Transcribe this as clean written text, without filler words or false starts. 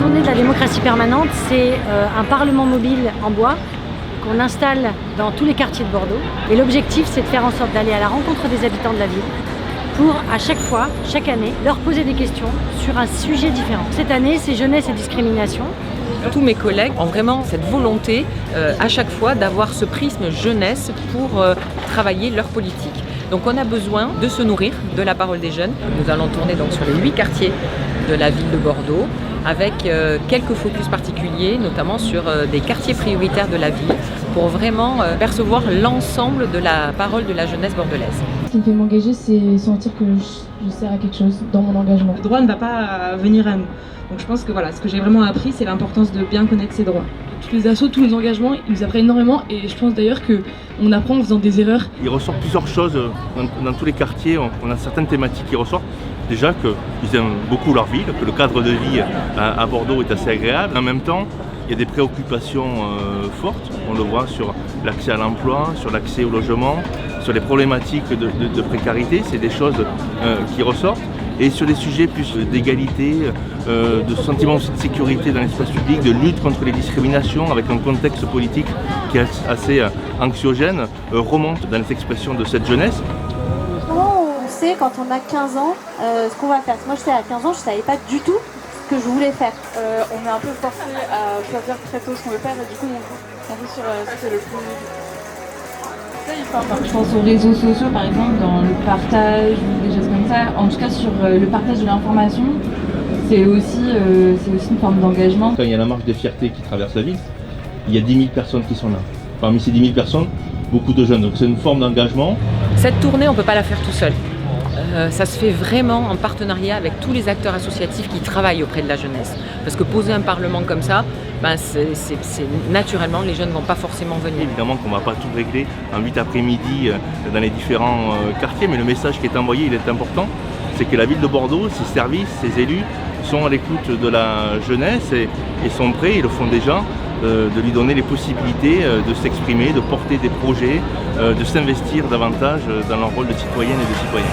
tournée de la démocratie permanente, c'est un parlement mobile en bois qu'on installe dans tous les quartiers de Bordeaux. Et l'objectif, c'est de faire en sorte d'aller à la rencontre des habitants de la ville pour, à chaque fois, chaque année, leur poser des questions sur un sujet différent. Cette année, c'est jeunesse et discrimination. Tous mes collègues ont vraiment cette volonté à chaque fois d'avoir ce prisme jeunesse pour travailler leur politique. Donc on a besoin de se nourrir de la parole des jeunes. Nous allons tourner donc sur les 8 quartiers de la ville de Bordeaux avec quelques focus particuliers, notamment sur des quartiers prioritaires de la ville pour vraiment percevoir l'ensemble de la parole de la jeunesse bordelaise. Ce qui me fait m'engager, c'est sentir que je sers à quelque chose dans mon engagement. Le droit ne va pas venir à nous. Donc je pense que voilà, ce que j'ai vraiment appris, c'est l'importance de bien connaître ses droits. Tous les assos, tous les engagements, ils nous apprennent énormément et je pense d'ailleurs qu'on apprend en faisant des erreurs. Il ressort plusieurs choses dans tous les quartiers, on a certaines thématiques qui ressortent. Déjà qu'ils aiment beaucoup leur ville, que le cadre de vie à Bordeaux est assez agréable. En même temps, il y a des préoccupations fortes, on le voit sur l'accès à l'emploi, sur l'accès au logement, sur les problématiques de précarité, c'est des choses qui ressortent. Et sur les sujets plus d'égalité, de sentiment aussi de sécurité dans l'espace public, de lutte contre les discriminations, avec un contexte politique qui est assez anxiogène, remonte dans les expressions de cette jeunesse. Comment on sait quand on a 15 ans ce qu'on va faire? Moi j'étais à 15 ans, je ne savais pas du tout ce que je voulais faire. On est un peu forcé à choisir très tôt ce qu'on veut faire et du coup on joue sur ce qui est le plus... Je pense aux réseaux sociaux par exemple, dans le partage ou des choses comme ça. En tout cas sur le partage de l'information, c'est aussi une forme d'engagement. Quand il y a la marche des fiertés qui traverse la ville, il y a 10 000 personnes qui sont là. Parmi ces 10 000 personnes, beaucoup de jeunes. Donc c'est une forme d'engagement. Cette tournée, on ne peut pas la faire tout seul. Ça se fait vraiment en partenariat avec tous les acteurs associatifs qui travaillent auprès de la jeunesse. Parce que poser un parlement comme ça, naturellement, les jeunes ne vont pas forcément venir. Évidemment qu'on ne va pas tout régler en 8 après-midi dans les différents quartiers, mais le message qui est envoyé, il est important. C'est que la ville de Bordeaux, ses services, ses élus sont à l'écoute de la jeunesse et sont prêts, ils le font déjà, de lui donner les possibilités de s'exprimer, de porter des projets, de s'investir davantage dans leur rôle de citoyenne et de citoyen.